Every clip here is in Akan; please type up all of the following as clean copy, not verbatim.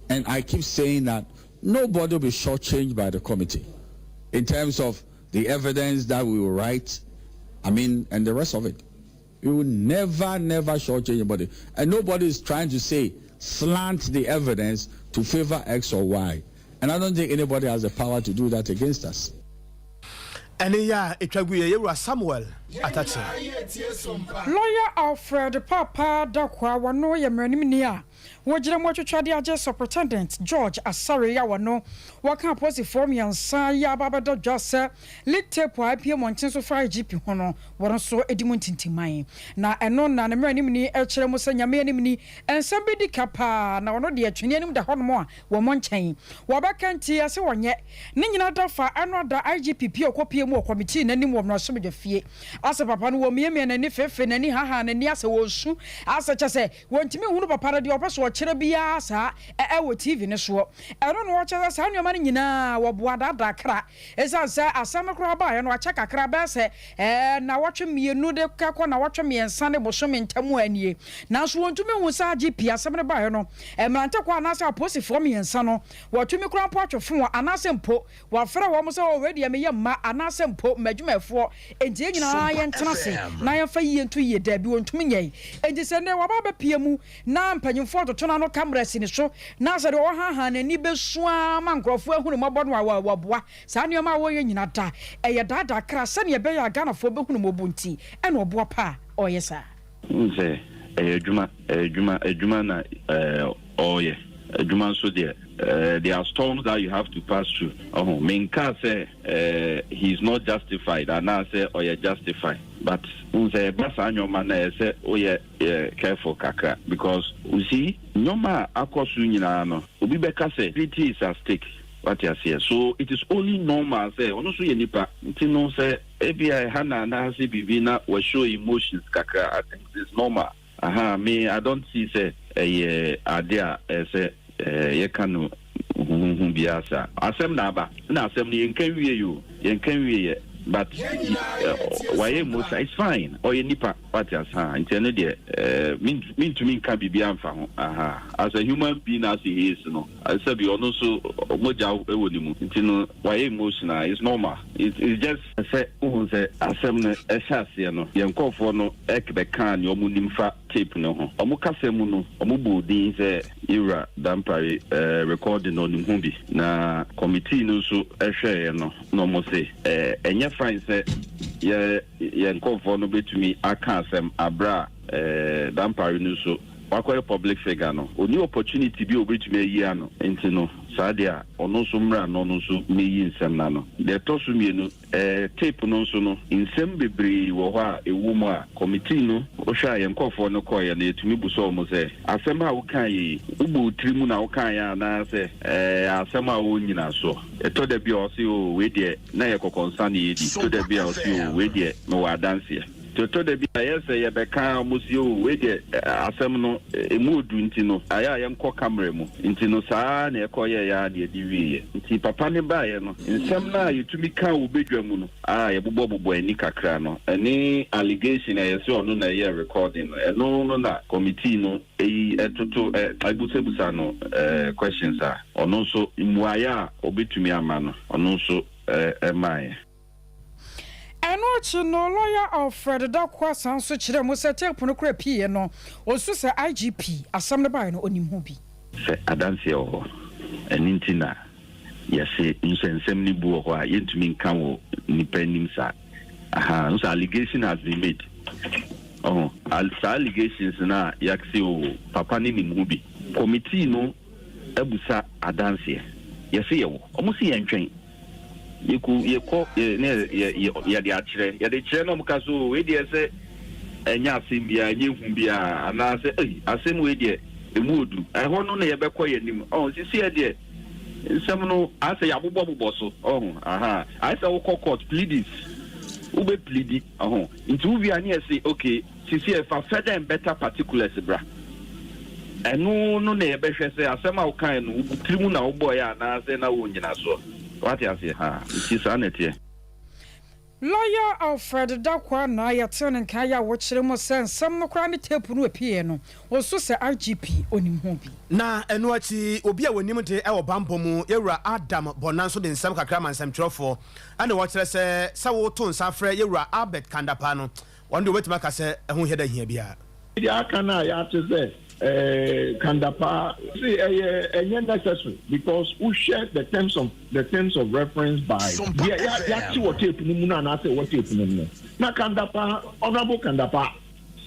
And I keep saying that nobody will be shortchanged by the committee in terms of the evidence that we will write, and the rest of it. We will never shortchange anybody. And nobody is trying to say, slant the evidence to favor X or Y. And I don't think anybody has the power to do that against us. And it will be Samuel Atachi. Lawyer Alfred Papa Dakwa wano ya mrenimnia. Wajira mwacho chadi aje Superintendent George Asare ya wano. Waka posi form ya nsa ya babada jase. Liktepo IPA mwanchenso fra IGP hono. Waranso edimuntintimai. Na enon na mrenimni echere musa nyame nimni. Ensembidi kapa na wano diya chuni enim da hono mwa wamonchain. Wabaka nti ase wanye. Ninyina dafa anwa da IGP pia kopie mu committee na nimu wamnasome de fie. Asa papa no wo miemie na ni fefe na ni haha na ni asa wo su asa chese wontimi hunu papa de opeso wo kire bia sa wo TV ne so ero no wo chese sa nyoma ni nyina wo boada dakra esa sa asam kro ba ye no acha kakra ba se na wotwe mienu de kakọ na wotwe miensa ne bosome ntamu anie na so wontumi hu sa GP asam ne ba ye no mrante kwa na sa posi fo miensa no wotumi kro ampo atwefo anase mpo wa frɛ wo mo se wo wedi me ye ma anase mpo madwumafo entie nyina yentenase na yefa yentu ye da bi wontumi nyai enti se ne waba ba piemu na mpanyimfo totona no cameras ni so na se de wo haha na ni besua ma nkrofo ahunu mobɔ no waboa saa ne ma wo ye nyina da eye dada kra se ne be ya Ghana fo behunu mobunti ene oboa pa oyesa nse ejuma na oye ejuma so there are storms that you have to pass through. Menka say he's not justified, and I say you're justified. But say basa nyoma na say careful kakra because you see nyoma akosu nyina no obi beka say it is at stake. What you say, so it is only normal say ono so ye nipa nti no say ebi hana na say bibina we show emotions kakra. I think it's normal. Me I don't see say idea say ye kanu biasa asem na aba na asem ni yenkan wie but why emotion is fine or ye nipa what you say intend there mean to me can be amfa ho as a human being as he is no I say be ono so moja ewo ni mu intino why emotional is normal it's just say say asem na ehase no yenkofo no ekbe kan yo mu nimfa tape no ho omu kasemu no omu bodin say ira dampare recording on him bi na committee no so ehwe no no mo say enye fine say ye nkofo no betumi aka asem abra dampare no so wakwa public figure no oni opportunity bi obetumi ayi ano enti no sadia ono so mra no so meyi nsem na no de tosu mienu tape no so no nsem bebre wo ho a ewu mu a committee no o hwa ye nkofo no koye na etumi buso mo se asem a wo kan yi ubu trimu na wo kan ya na se asem a wo nyina so eto da bi o se o we de na ye kokonsa na ye di to da bi o se o we de no wa dance ya to the bia say ye beka musio we de asem no emudu nti no aya ye nko camera mu nti no saa na ekoye ya de wiye nti papa ne ba ye no nsem na yetumi kan obedwa mu no ye bobo ani kakra no any allegation ye say ono na ye recording no na committee no etoto abusebusa no questions ono so imuaya obetumi ama no ono so emaye Eno no lawyer Alfred Dakwa sanso kire mo se tape no kra pie no osu se IGP asam ne bae no onim ho bi se adanse ho enintina yesi nsensem ni bu ho a yentumi nka wo nipa nim sa so allegation has been made allegations na yaksi o papa ni nim ho bi committee no ebusa adanse yesi yewo omusi yentwen yeko ne de akire no mkaso we de se enya asem bia nya hu bia ana se asem we de emuodu ho no na ye bekoye nim sisi e de nsem no ase ya bobo so I say we court pleadings ube pleadi into we ani say okay sisi e fa further and better particulars bra enu no na ye behwe se asem a wo kan no trimu na wo boy ana se na wo nyina so what you say it is sanity Lawyer Alfred Dakwa na yɛte ne nka ya wɔkyerɛ mu sɛ nsɛm no kora ne tape no apie no wɔso sɛ IGP onim ho bi na ɛno akyi obi a wɔnim de ɛwɔ bambɔ mu yɛwura Adam Bɔna nso de nsɛm kakra ma nsɛmtwerɛfoɔ ɛna wɔkyerɛ sɛ woto nsa frɛ yɛwura Albert Kandapa no wɔn de wobɛtumi aka sɛ ɛho hia da hia biara the akana ya te say Kandapa see necessary because we share the terms of reference by ya ti what tape mu na say what tape mu na Kandapa honorable Kandapa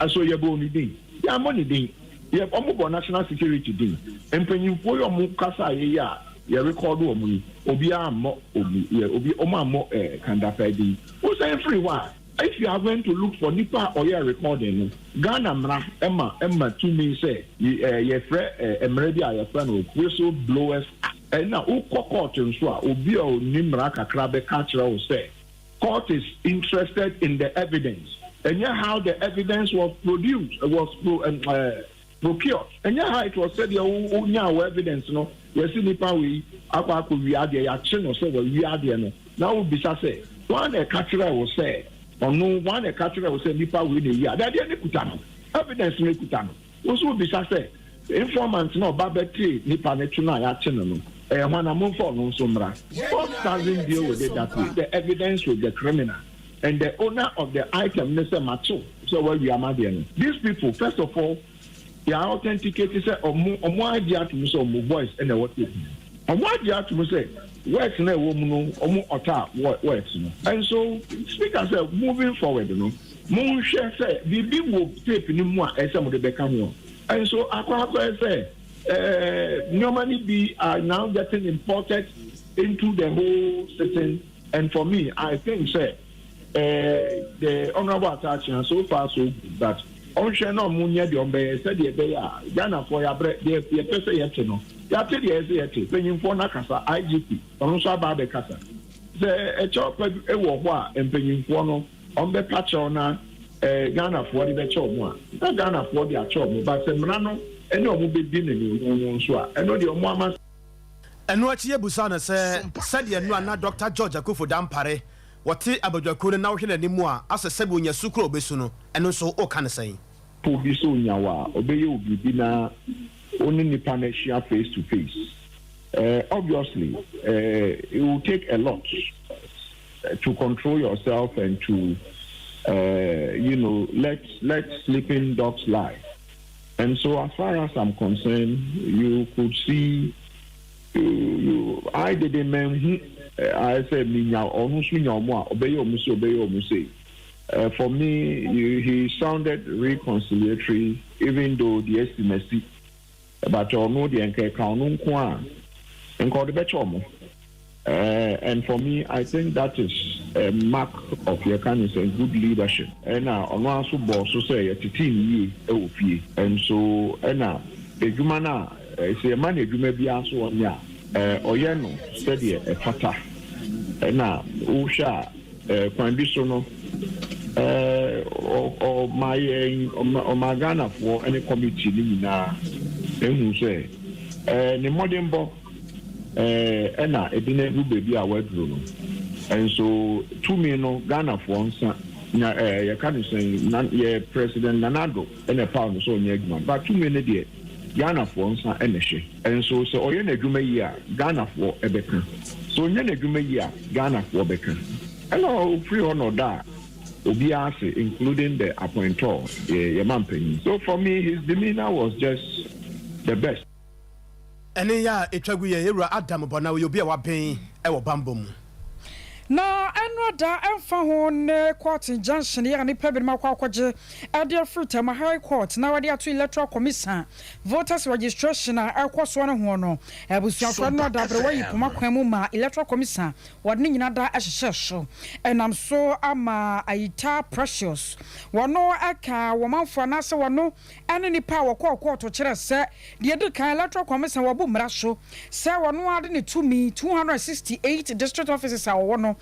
aso ye bo ni din ya money din ye omo national security din empanyimfo yo mu kasa ye ya ye record omo ni obi ammo obi omo ammo Kandapa din o say free one. If you are going to look for Nipa or your recording, Ghana mra Emma to me say ye friend Emeredia your friend or whistle blowers and now court and so obi o nimra kakra be catcher say court is interested in the evidence and yeah how the evidence was produced procured and yeah how it was said your evidence no yes Nipa we akwa we are the action or say we are the no now be say one a catcher will say no one a catcher will say Nipa we the year that any kutano evidence me kutano also be say informants no babeti Nipa netuna ya channel no when I'm for no somra doesn't deal with it that way the evidence with the criminal and the owner of the item Mr. Macho so where we are mad these people first of all they are authenticated say omo idea to so omo voice and the what omo idea to say works na woman no omo ota works no and so speaker say moving forward no mo share say bibi wo tape ni mu a ese mo de beka ho and so akwa say normally be are now getting imported into the whole setting and for me I think say the honorable attachment so far so good that on share no mo nya de on be say de be ya Ghana for ya bre de pese ye no ya te de ese yete penyimfo na kasa IGP ono so aba be kasa se e chop e wo ho a penyimfo no on be patch na Ghana for the be chop mo a na Ghana for the chop mo but se mra no ene o mo be di ne no so a eno de o mo ama eno achi yebusa na se de eno na Dr. George Akufo Dampare wote abadwakure na wo hwe n'animu a asese be onya sukuro obesu no eno so o kan sen po bi so nyawa obeye obi bi na only Nipa share face to face. Obviously, it will take a lot to control yourself and to, let sleeping dogs lie. And so, as far as I'm concerned, you could see, I didn't mean, I said, for me, he sounded reconciliatory, even though the estimacy. But you know the and for me, I think that is a mark of your kindness and good leadership. And now, on one boss who say a team and so a humana say a man you may be also on ya or steady a fata and now Usha conditional or my Ghana for any committee now. Who say the modern book ena edine ru baby a wadro and so to me no Ghana for onsa na ya kan say president Nanado ena pound so nyagman but to me ne de Ghana for onsa ena hye and so oye na adwuma yi a Ghana for ebeka so nya na adwuma yi a Ghana for beka hello free honor da obi ase including the appointor Yamampenyi. So for me his demeanor was just the best. Ene ya etwagu ye ewura Adam Bona we obi a waben e wo bambom. Na eno da emfa ho ne court junction ya ne pebin makwa akwaje ade fruit ma high court na wade ato electoral commission voters registration a ekoso ne ho no ebusuafo no da bre wayi poma kwan mu ma electoral commission wade ne nyina da ahyehye so enam so ama Aita Precious wono aka womanfo na se wono ene nipa wokọ court kire se de de kan electoral commission wo bu mra so se wono ade ne to me 268 district offices a wono no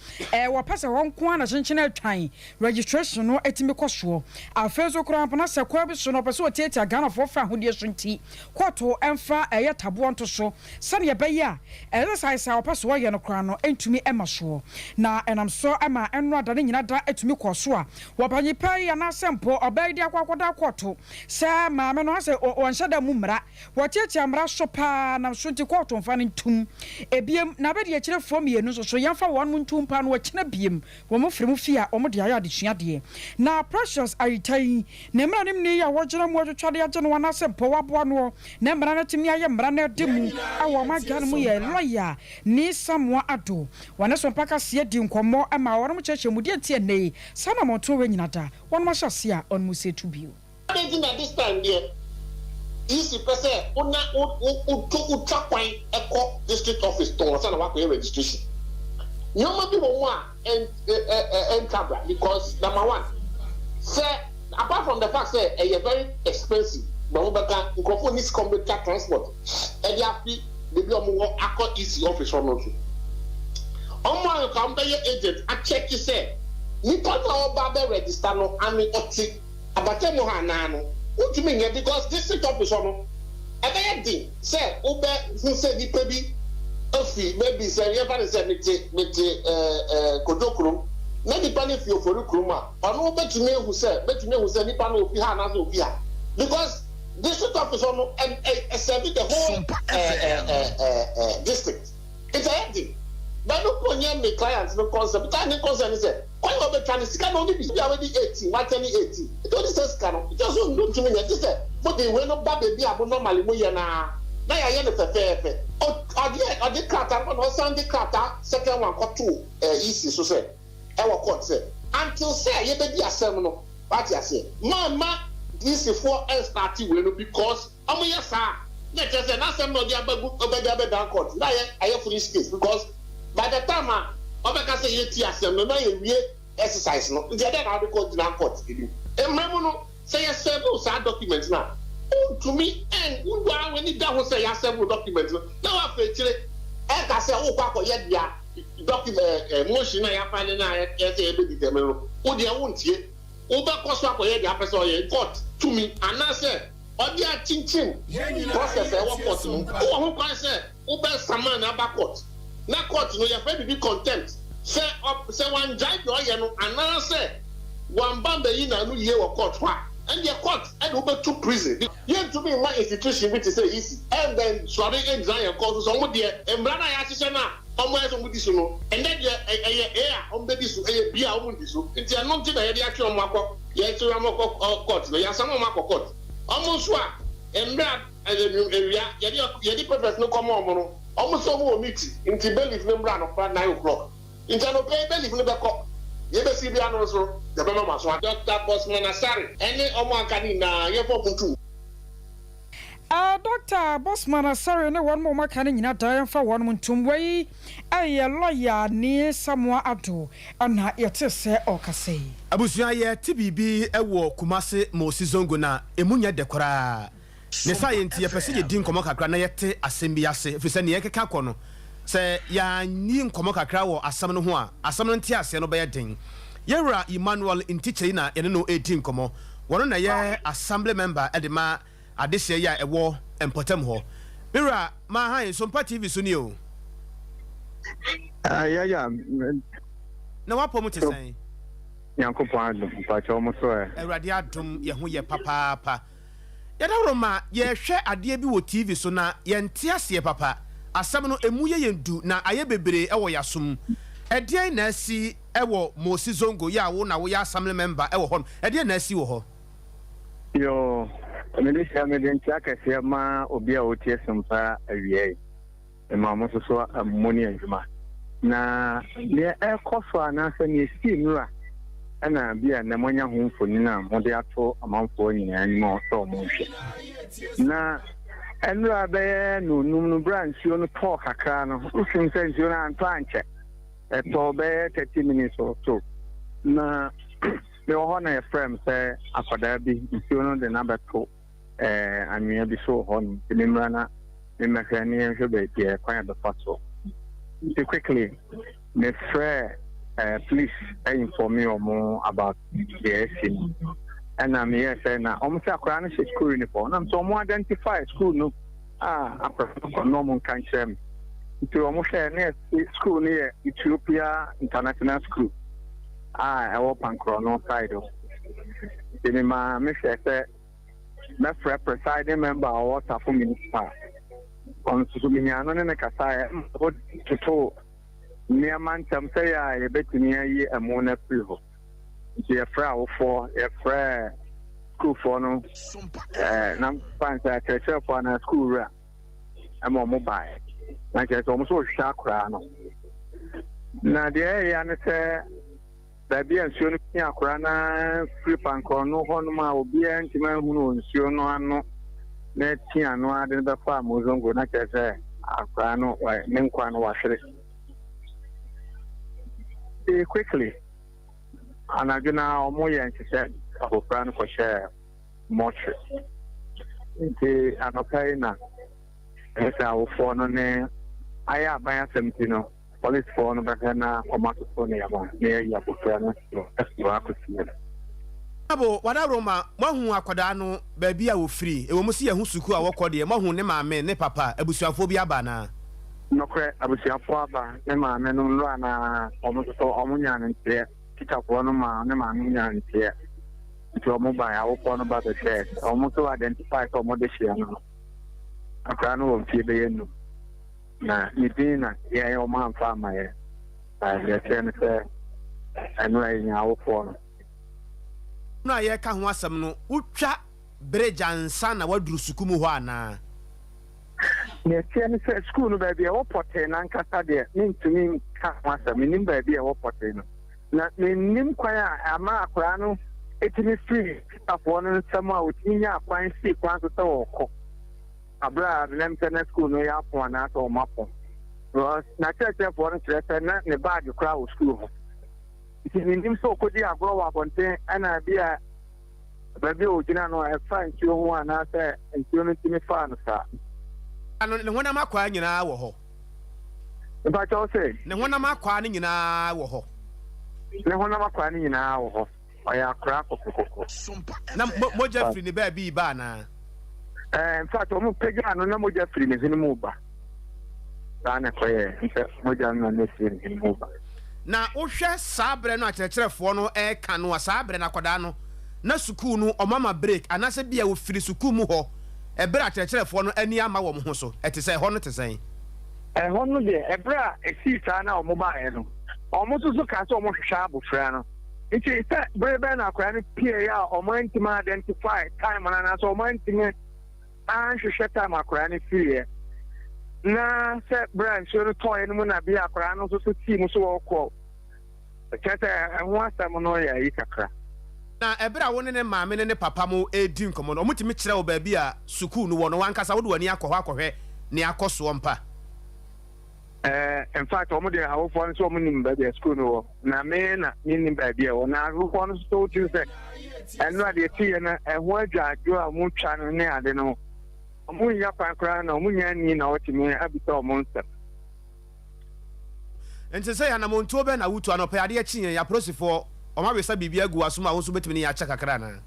wapasa won ko na kyenkyene atwan registration no etimi kɔso afezo kura mpana sɛ kwa bi so no pɛ sɛ otiatia Ghana for fa hodie so nti kɔto ɛmfa ɛyɛ tabo nto so sɛ ne bɛyɛ a exercise a wapasa wɔyɛ no kura no entumi ɛma so na ɛnam so ɛma ɛno ada ne nyina da etumi kɔso a wapanyi pɛ ya na sɛmpo ɔbɛyɛ di akɔkɔda kɔto sɛ maame no asɛ wɔnhyɛ da mu mmara wɔtiatia mmara so paa na so nti kɔto mfa no ntum ebiem na bɛde akyerɛ fo mienu so yɛmfa wɔn mu ntum pa no wɔkyena biem wɔn mfiri mu fi a wɔn de ayɛ adesua deɛ na precious ayitai na mmara nim ne ya wɔgyina mu atwitwa de agye no wana sɛmpo waboa no na mmara no timi ayɛ mmara no de mu awɔ ma gan mu yɛ lawyer ni Samoa Ado wana so mpaka sie di nkɔmmɔ ama wɔn mu kyerɛkyerɛ mu deɛ tie nei sana mɔto wɔ nyina da wɔn ma hyɛ a on mu se tu bio this time there easy person una utwa kwan ekɔ district office to say na wakɔ registration nyoma bi wɔ mu a entabra because number one say apart from the fact say e very expensive but we baka nkɔfo need combat transport e dey afi dey be omo wɔ akɔ easy office on also omo kan be agent a check say nipa na oba be register no ami ɔti abate mo ha na no utumi nye because district office no ebe di say ube say nipa bi ofi maybe say you ever say mete kodokrum na nipa ne fi ofori krum a ono betumi ehu say nipa na ofi ha na so ofi ha because district office no serve the whole district it's a heading but no ponye me clients no concept that the concept is when you be trying to scan only be already 18 what any 18 it only says scan it just don't to me just say but the way no bad baby abo normally mo ye na ya ye no fefe o the kata no Sunday kata second one got two easy so say e wo court say until say ye be di asem no what you say mama this for start we no because omo ye sa na just say na asem no di abagu obeda beda court na ye aye free space because by the time obeka say ye ti asem no na ye wie exercise no the other na be court na court e memo no say ye serve sa document na to me and when you down say ya serve document no na wa fe kire e ka say wo kwa ye dia document motion na ya file na ye say e be determine wo dia wo ntie wo be ko so akoye dia person ye court to me and I say odi a chinchin process e wo court no wo ho kwan say wo be saman na ba court na court no ye fa be contempt say one judge do ye no and say one bamba yi na no ye wo court ha and the court and over to prison you to me one institution which is say easy and then sorry exam your court so mo there embrana ya hye na omo eso mo diso no and then omo be diso bia omo diso nti ano nti na ye dey atwe omo akọ ye twe omo court no ya samo omo akọ court omo so a embra ewia ye di purpose no come omo no omo so mo meet nti belief no mbra no for 9 o'clock nti no pay belief no be ko ye be si bia no so the be ma so Dr. Bosman Asare any omo akani na ye for buntu Dr. Bosman Asare ne won mo maka ne nyina dan fa won mo ntum wei aye lawyer ni Samoa Ado ana yete se okase abusua ye tibibi ewo kumase mosi zongo na emunya dekora ne science ye pese ye din komo kakra na yete asem bi ase efise ne ye keka kɔ no se ya ni nkomo kakra wo asam no ho a asam no ntia ase no be den yewra Emmanuel Ntichei na ye no 18 komo wono na ye assembly member edema adese ya ewo empotem ho mira ma han Sompa TV so ni o ya na wapo mu tesen Yankopon adom pa cho mo so Awurade adom ye ho ye papa ya dawro ma ye hwɛ ade bi wo TV so na ye ntia se papa asam no emu ye yendu na aye bebre ewo yasom edian na asi ewo Mosi Zongo ya wo na wo ya assembly member ewo ho edian na asi wo ho yo me de sha me de ntia ka se ma obi a otie Sompa awie e ma mo so amoni adwuma na ne ekoso na se ne si nura ana bia na monya ho mfoni na mo de ato amanfo nyina ni mo so mo hwe na enura be no num branch yo no talk akra no usim sense yo na antanche to be 30 minutes or so na me ho na e frame say akoda bi yo no de number 2 anwia bi so ho no nimra na me mekani hwe be tie kwan be faso quickly me frɛ police inform me more about the scene. And I'm here saying now, almost a crown school uniform. I'm so more identify school no. A normal country. To almost near school near Ethiopia International School. I open chrono side. In my mission, my presiding member or what for minister. On Sumiano and a Kasai to talk. Near man, some say I bet near ye a mona people. The frau for a fair school for no number fancy church for a school. I'm on mobile. Like it's almost all chakra. Now, the area and say that be a soon Krana, flip and corno, Honma, will be an intimate who knows you know. Let's see, I know I didn't the farm was on good. Like I say, Krano, Minquan wash it. Quickly. And I do now more young to say, for plan for share much. I'm okay now. As our phone, I have by 17 police phone, but then I'm near your friend. Wada Roma, Mahu Aquadano, baby, I will free. It will see a Husuku, a walk on the Mahu, Nema, ne papa, a busuaphobia bana. No credit, I was your father, Nema, Menurana, almost so Omunian and Pierre. Up one of my name here. To a mobile, I will phone about the share. Almost to identify some of the share. I can't know if you now, you didn't, your man found my hair. I say, and writing our phone. No, I can't want some no Ucha Bridge and Sana, what do Sukumuana? Yes, school baby, a portain and Casadia, mean to me, can't want some, meaning baby, a portain. Na nim kwaya ama akora no etimi free afọ no nsama otinya akwan si kwan so tawoko abra nem tena school no ya afọ na to mapo na church for no stress na ne bag kra o school ho nim so kodi agro wa bonten ana bia baby o gina no e fa nti ho ana se nti no timi fa no sa ano ne hona makwa nyina wo ho ba cho se ne hona makwa nyina wo ho ne hona makwa ni nyina wo ho oya kra kokoko na moja free ne ba bi ba na in fact omo pega no na moja free ne hini mu ba na koye moja no na free ne mu ba na wohwe sabre no akyerɛkyerɛfo no ka no sabre na koda no na sukuu no omama break anase bia wo free sukuu mu ho ebere akyerɛkyerɛfo no ani ama wo ho so ɛte sɛ ho no te sɛn ho no de ebere esi ta na omo ba no almost so can so much sharp friend. It's a very na kwani PA or intimate identify time and so intimate and shut time akwani fear. Na set brand so toy and when I be akwano so team so call. The cat and one time no ya ikakra. Na ebra woni ne maame ne papa mo edi nkomo no mutimi kire wo ba bi a sukuu no wo no wankasa wo do ani akɔhwɛ ne akɔso mpa. In fact, I'm there. Our phone so many baby school no. Na me na ni baby o. Na our phone so to say. And no dey see na e ho adwajo a mu twa no ne ade no. Omu ya pankra na omu nya ni na otimi abita o monster. Enti say na monto be na wutu anope ade a chinye ya prosifo o ma be sa bibia gu aso ma wo so betimi ne ya chakakra na.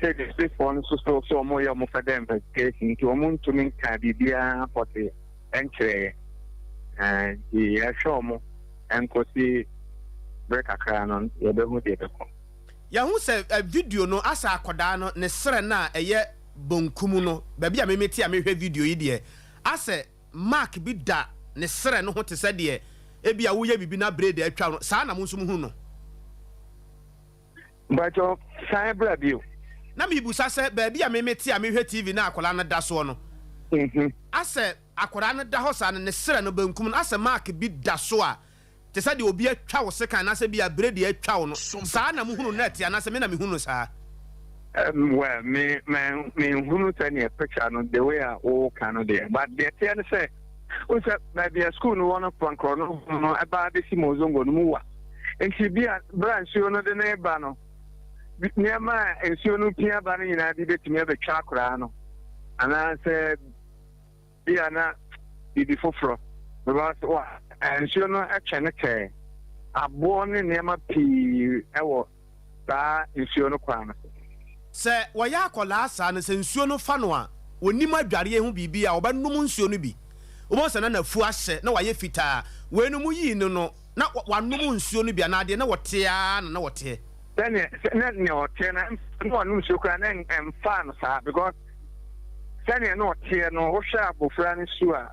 Say this phone so omu ya mo fada investigation to omu ntumi ka bibia pote. Entry and the show mo and kosi break akra no ye be hu de be ko ya hu se video no asa akoda no ne sere na eye bonkum no ba bia memeti a mehwe video yi de ase mark bi da ne sere no ho te se de e bia wo ye bibi na braid atwa no sa na mo nso mu hu no but yo sai bra bio na me busa se ba bia memeti a mehwe TV na akola no da so no ase akwara no da ho sa ne sere no bankum no ase mark bi da so a te sa de obi atwa wo se kan na se bi a bread atwa wo no sa na mu hunu net ya na se me na me hunu sa well me hunu tani a picture no the way all kind of there but the thing say o se maybe a school no one from krono no about the simozongo no mu wa enti bi a branch no de na ba no niama ensio no pia ba no nyina bi betimi abetwa akwara no ana se Biana, the fofro. because nsuo no ɛkyɛ ne kɛɛ aboɔ ne nneɛma pii ɛwɔ saa nsuo no kwan no sɛ wɔyɛ akɔlaa saa no sɛ nsuo no fa no a onim adwareɛ ho biribi a wɔbɛnom nsuo no bi wɔn sɛ na nafu ahyɛ na wɔayɛ fitaa wɔn enum yi no na wɔanom nsuo no bi anaadeɛ na wɔtea na wɔteɛ sɛnea na ɔteɛ na wɔnom nsuo kora na ɛmfa no saa because sɛnea na ɔteɛ no wohwɛ abɔfra no su a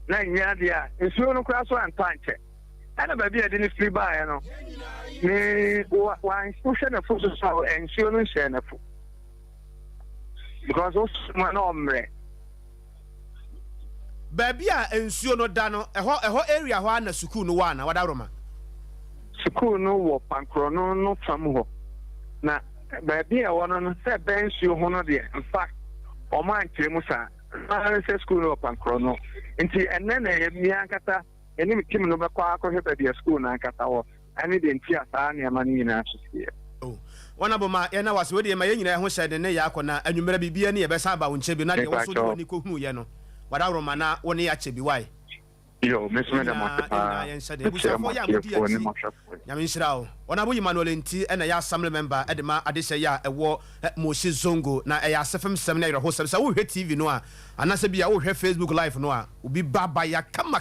na nyɛ adeɛ a nsuo no kora so antɔ ankyɛ ɛna baabi a yɛde ne firi baeɛ no ne wohwɛ n'afo so so a nsuo no nhyɛ n'afo because wosoma na ɔmmerɛ baabi a nsuo no da no ɛhɔ area hɔ ana sukuu no wɔ ana wadaroma sukuu no wɔ pankorɔ no fam hɔ na baabi a ɛwɔ no sɛ ɛbɛn nsuo ho no deɛ mfa ɔmo ankyerɛ mu saa na sɛ sukuu no wɔ pankorɔ no nti ɛnɛ na ɛyɛ mmea nkata ɛnim tim no bɛkɔ akɔhwɛ baabi a sukuu no ankasa wɔ ɛne de nti a saa nneɛma no nyinaa hyehyɛ wana boma yɛna wase wode ma yɛnyina ho hyɛ de ne yɛ akɔ na anwummerɛ bibia ne yɛbɛsa aba wo nkyɛ bi na deɛ wo so de w'ani kɔhunu yɛ no wadaroma na wo ne yɛakyɛ bi wae yo mesome da mata busuafoɔ yɛ amodi akyi nyame nhyira wo ɔna bo Emmanuel nti ɛna yɛ assembly member ɛde ma adehyɛ yɛ a ɛwɔ Moshi Zongo na ɛyɛ asɛfem sɛm na ɛyɛ ho sɛm sɛ wohwɛ TV no a anasɛ bi a wohwɛ Facebook live no a obi baba ya kama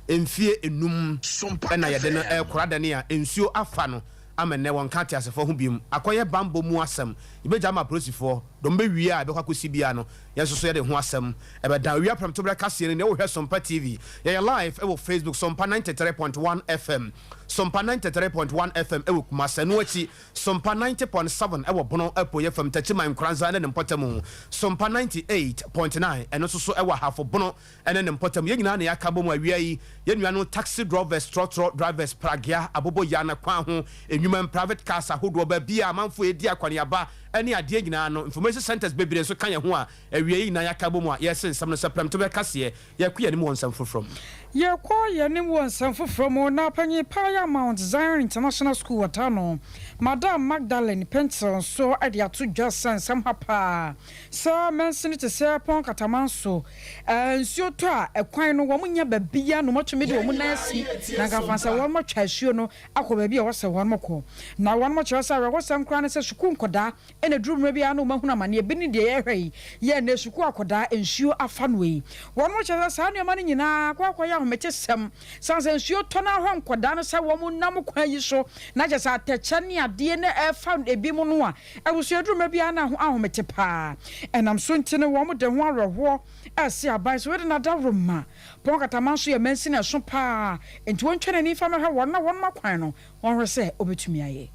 emfie enum ɛna yɛde no ɛkora dane a ensuo afa no amene won ka tiasefo ho biem akoye bambo mu asem ibeja ma prosifo do mbe wie a be kwa kosi bia no yenso ye de ho asem e be dan wi apram to bre kase ne wo hwe Sompa TV ye live e wo Facebook Sompa 93.1 FM Sompa 93.1 FM e wo Kumasi no achi Sompa 90.7 e wo bono epo ye fam tachi man kranza ne mpotamu Sompa 98.9 eno so e wo hafo bono ene ne mpotamu ye nyina na yakabo mu awia yi ye nua no taxi drivers trotro drivers pragia abobo ya na kwa ho human private cars ahodo ba bia amanfo edi akwaniaba ene ade nyina no information centers bebire so kan ye ho a awie yi na yakabo mu a ye sensam no sepram to be kase ye ku ye ne mo nsam fofrom ye ko ye ne mo nsam fofrom na panyi pa Mount Zion International School watano Madam Magdalene Pencil so ade ato dwasan sam hapa so mention to say pon katamanso nsuo to a ekwan no wo munya ba bia no motwe de wo mu na asi na gafansa wo mo twahwuo no akọ ba bia wo se wo moko na wo mo kyerɛ sa wo sam kra ne se suku nkoda ene durumre bia no mahuna mane bi ne de ye hwei ye na suku akoda nsuo afa no yi wo mo kyerɛ sa no ma ne nyina kwa ya homete sem sanse nsuo to na ho nkoda no se wo mu nam kwa yi so na je sa teche ne ade ne efa ebi mu no a ewusu durumre bia na ho ahomete pa enam so ntine wo mo de ho awerho asi abai so we na da roma pon katamanso ye mensi na so pa enti won twene ni fa me hwe won na won makwan no won hwe se obetumi aye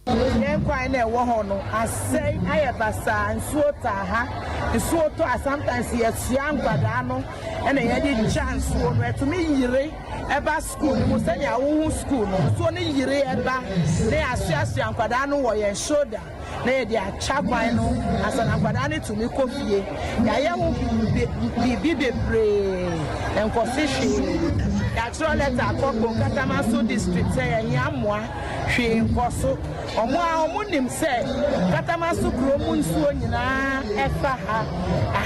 kwan na ewo ho no asai ayabasa nsuo ta ha nsuo to sometimes ye tua nkwada no na ye di chance wo no etumi yire eba school mo se ya wo school no so ne yire eba na asia nkwada no wo ye shoulder na ye di acha kwan no asana nkwada ne tumi kofie ya ye wo bibi bebre enkofishi ya tro letter akoko Katamaso district say ya amoa hwe nkoso omo nim se Katamaso kromu nsuo nyina efa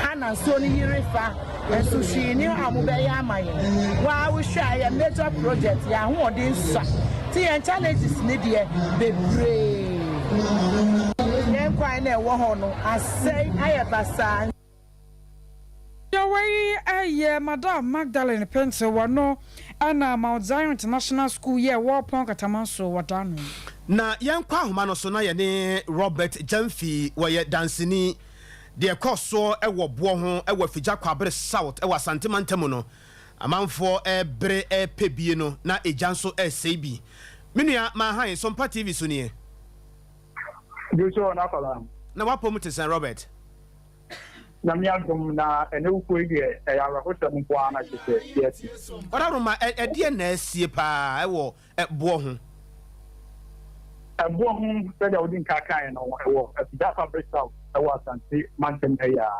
ha na nsuo ni yirifa enso hwe ni amobe ya amaye wa wo hwa ya major project ya ho odi nsa ti en challenges ni de bebre kwan na ewo ho no asai ayabasa Yawai aye Madam Magdalene Pencil wano ana Mount Zion International School ye wo pon Katamanso wadano na yenkwa ahoma no so na ye ne Robert Jamfi wo dansini de ekoso ewo bo ho ewo figya kwabere south ewo santimantam no amanfo ebre pebie no na ejanso sebi menua ma han Sompa TV so ne Jojo na fala na wapom te St Robert na miagum na ene ukwu ide ya rahoto nkwa na kete yes oraruma edie na asie pa ewo ebo ho se da odin kakan no ewo da fabric south ewo asante mantem ya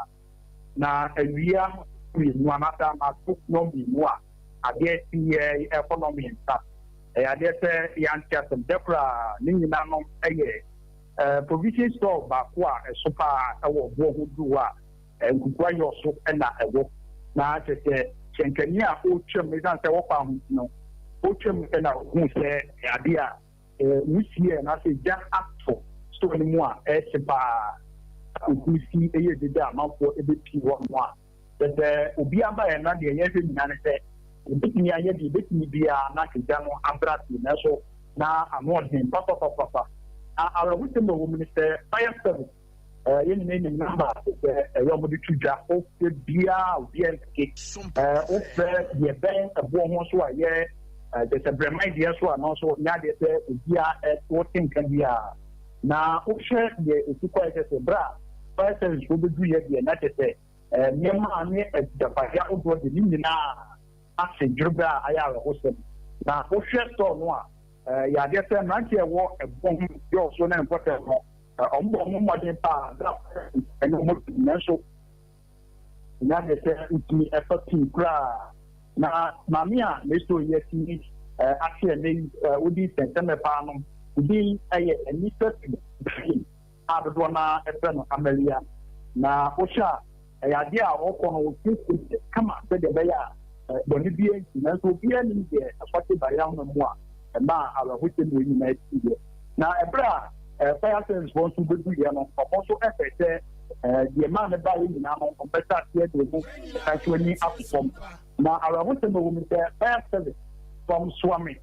na awia mi nu amata ma cook no bi mu a ade tie economy nta ya de se yantia some dekra ni nyina no eye provision store ba kwa esopa ewo bo ho duwa nkukwa yo so na ewo na tete chenkani a o twem me san se wo pa ho no o twem na hu se ade a musie na se ja ato so ni mu a se ba okusi eye de da manfo ebe pi wo mo a tete obi aba e na de ye hwe nyina ne se ebitini aye de ebitini bia na kija no abrati na so na anodin papa a wutem no minister fire service yen ne ne number yo mo de tuja o fe bia o bia ke o fe ye ben abo ho so aye de se brema dia so na so nya de se bia o tin kan bia na o she de esikwa se bra fire service o be du ye de na te se nyema ne da ba ya o do de ni na ase djurba aya ho se na o she to no a ya de se na ke wo ebon yo so na important no ombo mo modern pa da eno mo nso na de se utimi effective kra na mamia me so ye ti ase ne odi tenteme pa no odi aye ani set adodo na efe no amalia na osha ya de a okọ no ti kama se de be ya boni bie na so bie ni de afate ba ya no mo a ma ala hote no ni na ti na ebra fire service wants to do here no also effect the man ba ni na no better here to move actually up from na ala hote no we fire service from Swami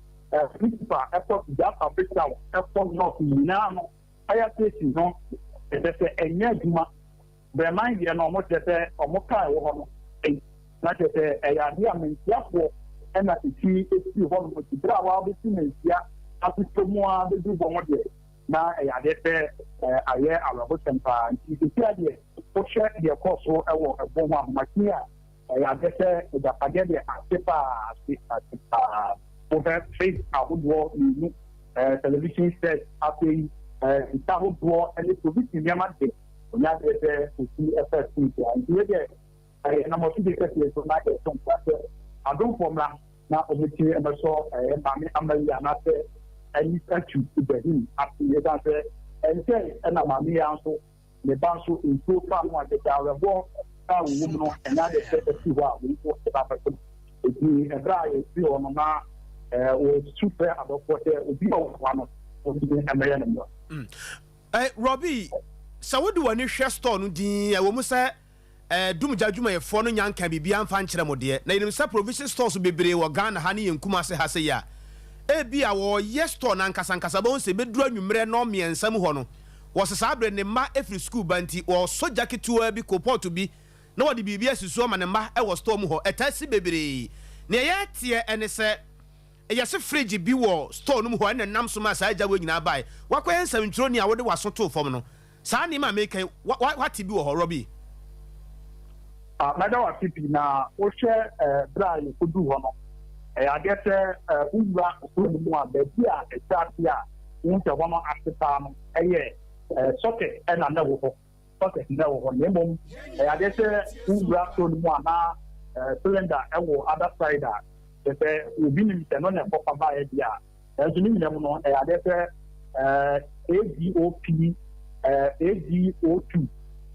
principal airport that official airport not na no fire station no say enya duma be mind here no mo say omo kai wo no na say ya dia mensiafo na ti ho no ti bra wa be ti mensia asito mo a be du bo mo de na ya de pe aye arabo sempa ti ti ade o share the course so e wo ebo ho amakia ya de se da page de asepa over face awodo ni television set afi taho do ele province ni ama de onya de se ti FSC ya ndi de na mo ti de se so na e son pa adon formula na omiti emerso mami amalia na se any statue Ibrahim after the other and say and mami also the banso in so far one the reward woman and that is the what we for the person it is a dry is on na o super about what be one of the American Robbie so what do any share store no din wo mu say dum jadwuma ye fo no nyanka bibia mfa nkyere mo de na yenim sa provision stores bebre wo Ghana ha ne yenkumase ha se ya ebi a wo ye store na nkasa bo se beduru anwumre no miensam ho no wo se sa bre ne ma efri school banti wo so jacket wa bi koport bi na wo de bibia susu ma ne ma e wo store mu ho etasi bebre ne ye tie ene se ye se fridge bi wo store no mu ho ene nam so ma sa agya wo nyina bai wakwa ensam ntro ni a wo de waso to fom no sa ni ma make what bi wo ho Robbie Madam Tipi na o share bra you could do no I guess ura so mu a be bia e chati a unte wono aseta no socket and na wo socket na wo ne mom I guess ura so mu na cylinder e wo other side a be obi ni te no na papa ba e bia e ni mi no I guess ADOP ADO2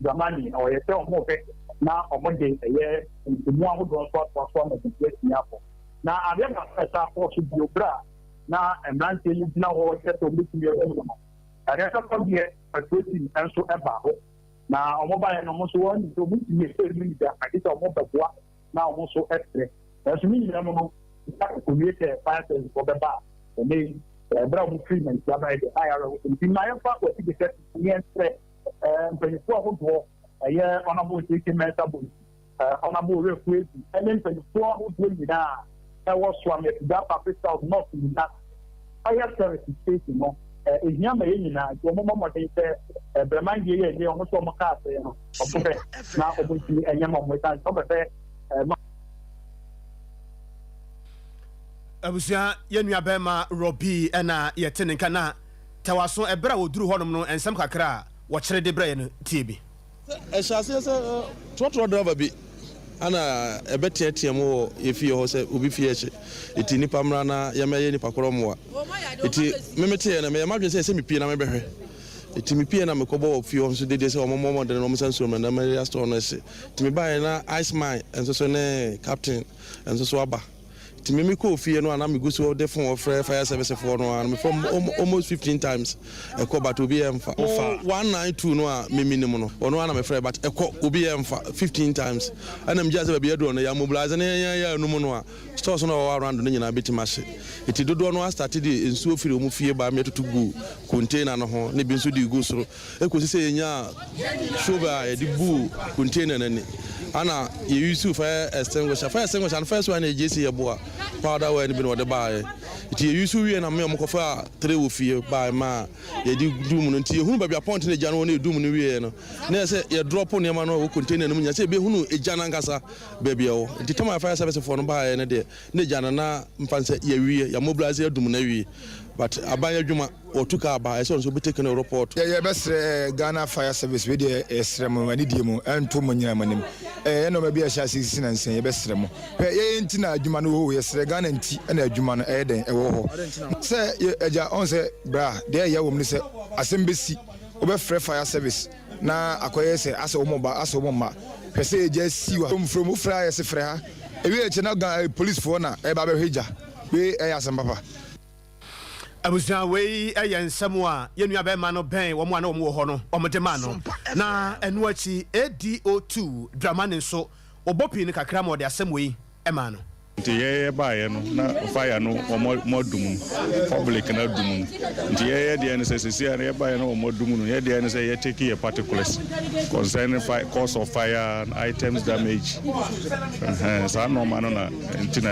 zamani o ye se o mo fe na omode eye ntimu ahodo so na business afọ na ade na pesa for so biobra na emrante yi na ho seto mitumi e no ade so ko die patroti enso eba ho na omoba no mo so won so mitumi e mi da ade so mo beboa na omo so estre so mi ni no ta ko miete fire ko beba ne bra mu treatment ya ba de IRA nti na ya fa ko ti get ni estre mpanyinfo ahodo eye honorable take MENSA honorable referee and then mpanyinfo ahodo nyina e wo so am da Africa of North in that fire service station no ehia ma nyina jo mo mo de se bremand ye ye o so mo ka se no o pe na o bo ti enya mo mo ta so be abusia yenua bema Robbie na yetene kana tawaso ebra woduru honom no ensam kakra wo kire de bra ye no tie bi shase se trotro driver bi ana ebetiatia mo yefi ho se obi fie eche eti nipa mra na yemeye nipa koro mo a eti memete na me madwe se mi pie na mebehwe timi pie na mekobo ofie on so de say omomo de no senso na me store no se timi ba na ice mine enso so ne captain enso so aba timi me ko ofie no ana me go so de fon fire service for no ana me from almost 15 times e ko but obi emfa 192 no a me minimum no ono ana me frɛ but e ko obi emfa 15 times ana me jase ba bi edo no ya mobilize na ya no mu no a stores no around no nyina betima hye iti dodo no started ensuo firi omu fie ba me totu gu container no ho ne bi nso di gu soro e ko sise nya shoba e di bu container nani ana ye use fire extinguisher and first one e JC ye boa powder we ni bi no de bae iti ye use wie na me mo kofa 3 wo fie ba ma ye di dum no nti ye hunu ba bia point ne gya no ne dum no wie no na se ye drop ne ma no wo container no nya se be hunu egya na nkasa ba bia wo nti tama fire service for no bae ne de ne gya na mfanse ye wie ya mobilize ye dum na wie but abanya dwuma otuka aba eso so be taken a report ye best Ghana fire service we dey esrem mani die mu ento mo nyina manim no ma bi a sha 16 na nsen ye besrem ye nti na adwuma no ho ye sre Ghana nti na adwuma no den e wo ho se eja on se bra dey ye wo mu se asem besi obe free fire service na akoye se ase wo mo ma pese eja siwa from fra ye se free ha e wi e na police for na e ba be hweja we e asem papa abusia wei ɛyɛ nsɛm a yɛnua bɛma no bɛn wɔn a na wɔn wɔ hɔ no wɔn de ma no na ɛno akyi ADO2 dramani nso ɔbɔ pii no kakra ma ɔde asɛm wei ɛma no nti yɛyɛ baeɛ no na fire no ɔmɔdum public na dum nti yɛyɛ deɛ no sɛ sɛsia no yɛbaeɛ no ɔmɔdum no yɛdeɛ no sɛ yɛtake yɛ particulars concerning cause of fire and items damage saa nɔɔma no na nti na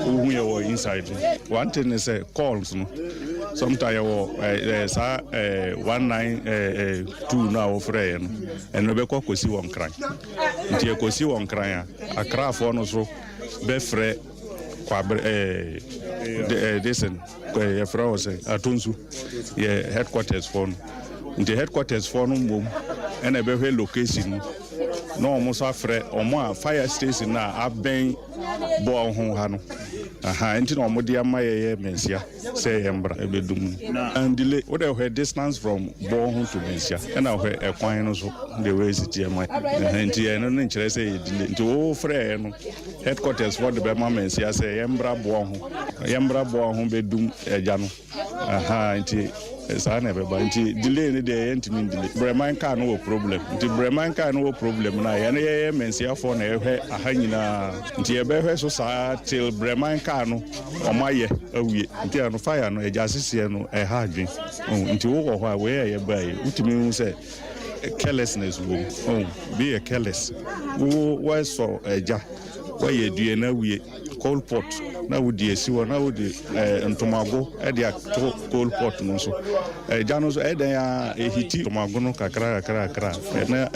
wohu yɛwɔ inside one thing is calls no sometimes yɛwɔ saa 192 no a wɔfrɛeɛ no ɛno bɛkɔ kɔsi wɔ nkran nti yɛkɔsi wɔ nkran a akrafoɔ no so befre desen ye fra ose atonsu ye headquarters for the headquarters for no mom and a be location no almost afre omo fire station na aben bo ho ha no aha enti no mo dia maye mensia say embra ebedum and delay what the distance from Borhun to Mensia and now a kwan no so the way it here my enti no nkyere say delay nti wo frɛ no headquarters for the Bema Mensia say embra Borhun bedum eja no aha enti sana beba nti delay ni de enti delay breman car no problem nti breman car no problem na ye na Mensia for na ehwe aha nyina nti e behwe so sa till breman car no omaye awie nti ano fire no ejasese no e ha adwen nti wo ho a we ye bae utimi hu se carelessness wo be a careless wo so eja wo ye due na wie coal pot na wodi esiwo na wodi ntomago e dia coal pot no so eja no so e den ya ehiti ntomago no kakra na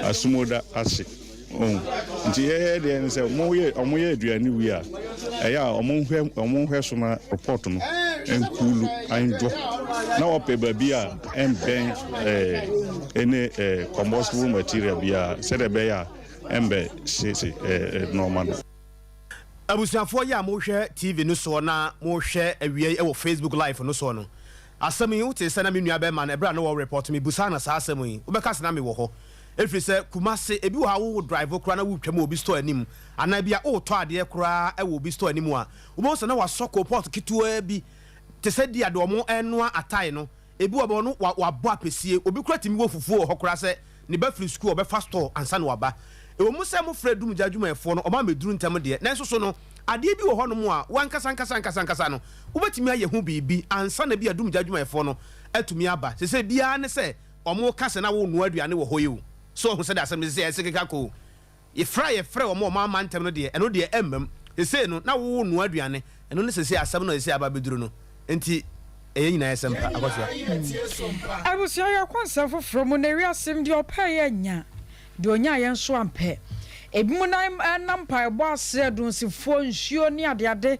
asumoda ase nti de en se omo ye aduane wi a eya omo hwe so na report no enkulu anjo na ope ba bia emben ene combustible material bia se de be ya embe se normal abusuafo ya mo hwɛ TV no so na mo hwɛ awie wɔ Facebook live no so no asɛm yi wote sɛ na me nua bɛma na ebra no wɔ report me busa na saa asɛm yi wobɛka sɛ na me wɔ hɔ efiri sɛ kumase ebi wɔ ha wo drive kora na wo twam obi store anim ana bia wo tɔ adeɛ kora wɔ obi store anim a wobɔ sɛ na wasɔkɔ pot kitoa bi te sɛ dia de ɔmo ɛnoa atai no ebi wɔ bɔ no wabɔ apesie obi kora timi wɔ fufuo hɔ kora sɛ ne ba free school ɔbɛfa store ansa na waba ewo mu sɛ mo frɛ dum jadwumayɛfoɔ no ɔma meduru ntam deɛ nanso so no adeɛ bi wɔ hɔ no mu a wankasa no wobɛtumi ayɛ ho biribi ansa na bi adum jadwumayɛfoɔ no atumi aba sɛ biara ne sɛ ɔmo kasa na wo no aduane wɔ hɔ yi so ho sɛ da asɛm sɛ ɛsɛ keka ko yɛfrɛ ɔmo ɔma ntam no deɛ ɛno deɛ ɛmmam sɛ no na wo no aduane ɛno ne sɛ asɛm no sɛ aba beduru no enti ɛyɛ nyina ɛsɛm pa akɔsoa abusua yɛ kwansa foforɔ mu na wi asɛm deɛ ɔpɛ yɛ nya de onya yɛn so ampɛ ebi mu nam pa ɛbɔ asɛ donsifoɔ nsuo ne adeade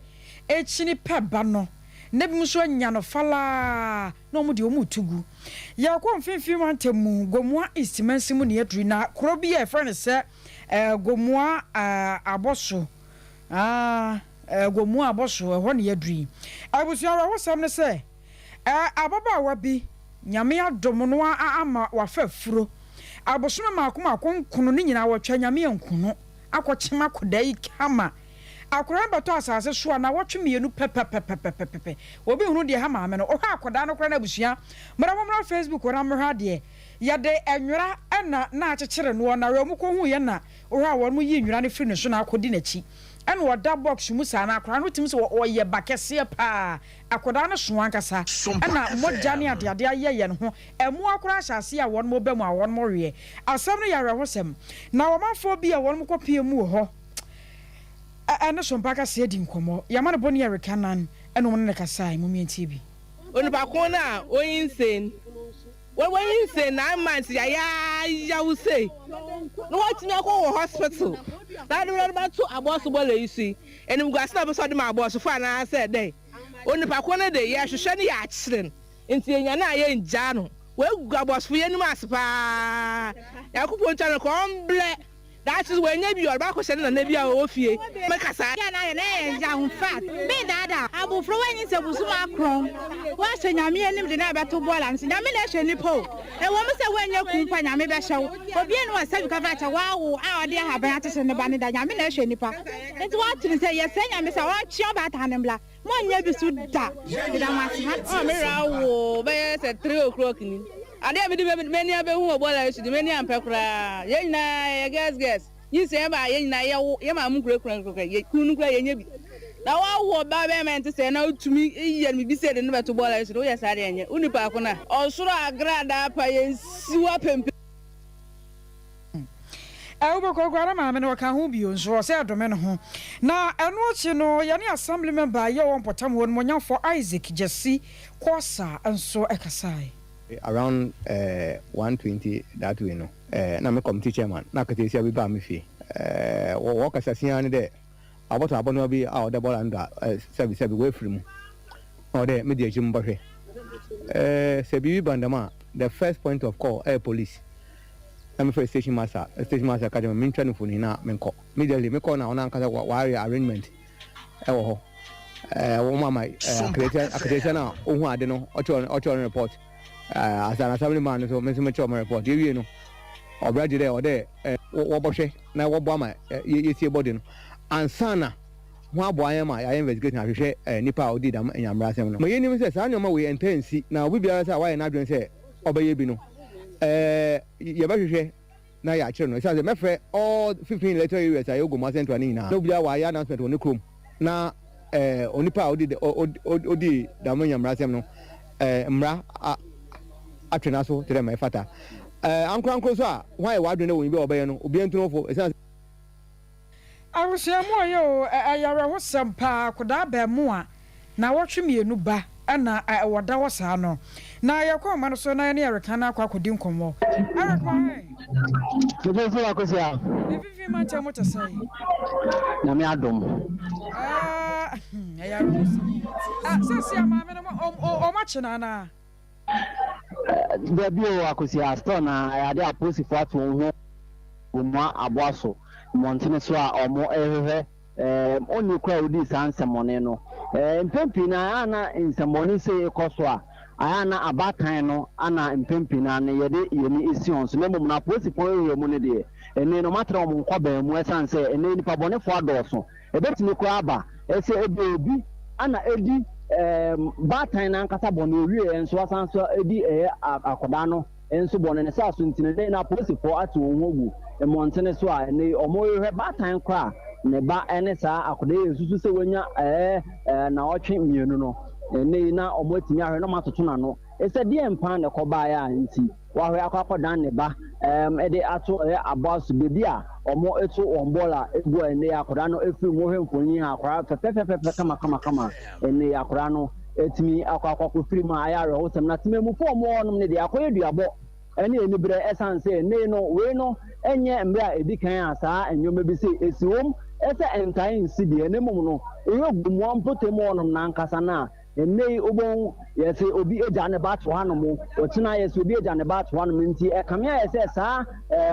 ekyini pɛ ba no ne bi mu so nya no fala na ɔmo de ɔmo tugu yɛ kɔ mfimfim antemu gomua istimansi mu ne yɛduri na koro bi yɛ frɛ ne sɛ gomua abɔso gomua abɔso ɛhɔ ne yɛduri abusua wɔ sɛm ne sɛ ababaawa bi nyame adom no ama wafa furo abosome maakoma akonkunu ne nyina wotwa nyame ankuno akochema kodai kama akora bato asase so na wotwe mienu pepepepepepe obi hunu de ha maame no oha akoda no kora na busua mra Facebook ora mra de yade enwura na achekere no na re mu ko hu ye na oha won mu yi nwura ne firi ne so na akodi na chi ena woda box mu sa na akora no tim so oye bakese pa akoda no so ankasa ena modja ne ade ayeye ne ho emu akora asase a won mo ba mu a won mo re asam no yare ho sem na wo mafo bi a won mo kopie mu ho ana Sompa ka se di nkomo ya ma no boni Erika nan ena mo ne kasai mu mienti bi onu ba ko na oyinsen when say 9 months ya will say no what me go hospital that do about to aboss bole you see and we go stop so my boss for na say dey onu pa ko na dey ya hwehwe ne ya akire nti enya na ya nja no we go aboss for yenu aspa ya kupo ncha no komble that is when you are back question na bia o fie make asa ya na ya hu fat me dada abu fro when you say busuma kron wa hwe nyame enim de na beto bola nsi nyame na hwe ni po e wo me say when you kumpa nyame be hyew obi enu wa sabi ka fa cha wa wo a ode ha ban atese ne ba ne da nyame na hwe nipa enti wa tiri say yes nyame say wa chia ba ta nembla mo nya bi su da da ma o me ra wo be say 3 o'clock ni ade be de many abehu obola su de many ampekura ye na ye guess you say ba ye na ye ma mu kura ye kunu kura ye nya bi na wa wo ba be ment say na utumi ye mi bi say de no beto bola su do ye sare anya unipa ko na osuro agrada pa ye siwa pempe Ewubo kwara maame no ka ho bio nso se adome no ho na eno chi no ye ne assembly member ye won potam won monyafo Isaac Jesse Kosa nso ekasai around 120 that way no na me committee chairman na katesia bi ba me fi wo kasasia ne de aboto abono bi a oda bola nda service we free mu o de me de jim bahwe se bi bandama the first point of call police na me for station master academy me ntwa no foni na me nko immediately me call na ona nkasa wa arrangement wo ho wo mama accreditation na ohun ade no ocho report as an assemblyman so me cho report you know obraje there or there wo bohwe na wo bo ama yesie body no ansana ho aboa ma ya investigate na hwehwe nipa odi dam enyamra asem no me yenim se sa nyoma we intensi na obi biara say why na adwen say obaye bi no ye ba hwehwe na ya kire no say me frɛ all 15 letter areas ayo go ma central ni na no bia wa ya announcement on krom na onipa odi dam enyamra asem no mra atwena so tere mai fata ankro so a why wadwe na won bi obaye no obi entunofo esan awusia mo yo ayare ho sempa koda ba mu a na wotwe mienu ba na woda wo saa no na yakọ ma no so na ne Erika na akodi nkomo Erika Befo akosia bibi ma cha mo ta sai na me adom ayare sesi ama me no o ma chena na Debio akosia store na ade aposi fo ato ho mo aboaso montene so a omo oni kwa odi sansemone no mpempi na ana nsemone se ekoso a ana abatan no ana mpempi na ne yede yemi esion so memo na aposi fo mu ne de ene no matra omo nkwa mu esanse ene nipa bone fo adoso ebetimi kwa aba ese obi ana edi batan na nkasa bone owie enso asanso edi akoda no enso bone ne sa so ntine na aposi fo ato ho gu montene so a ne omo hwe batan kwa ne ba ene sa akoda yesusu se wonya na otwe mienu no ne na omo timi ahwe no matoto na no ese de empa ne koba ya nti wa hwe akoda ne ba ede ato abos bebi a omo eto ombola egu ene akoda no efi mo hwe mfoni akora pepepepe kama ene akora no etimi akwa firi ma ayare ho sem na timemu fo mo onum ne de akoyeduabo ene enibere esanse ne no we no enye mbra edikan asa enyoma bi se esiwom ese entai nsidi ene mum no eyogumu ampotemo onum na nkasa na ene obon yese obi eja ne ba to hanom otina yese obi eja ne ba to hanom nti ekamia yese sa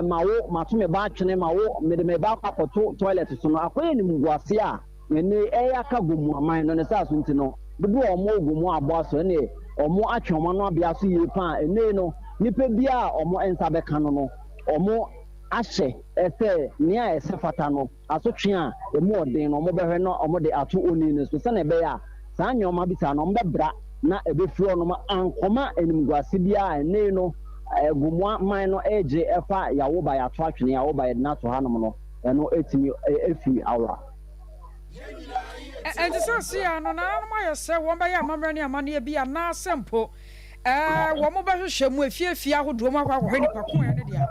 mawo matome ba twene mawo mede me ba kwapoto toilet so no akoye ni mguase a ene eya ka gumu aman no ne sa so nti no bibi omo gumu abo so ne ɔmo atwe ɔmo no abia so yie pa ene no nipa bia ɔmo ensa bɛka no ɔmo ahyɛ ɛsɛ nea ɛsɛ fata no asotwe a emu ɔden no ɔmo bɛhwɛ no ɔmo de ato oni ne so sɛ na ɛbɛyɛ a saa nneɛma bi saa no ɔmo bɛbra na ɛbɛfiri ɔnom ankɔma animguase bia ene no gumwa man no eje ɛfa yawo ba yato atwene yawo ba yɛde nato hanom no ɛno etimi efi awra and so see no na no ma yɛsɛ wɔn bɛyɛ amammerɛ ne amane bi ana sempo wɔn mo bɛhwehwɛ mu efiefie ahodoɔ mu akɔ nipa ko ɛne dia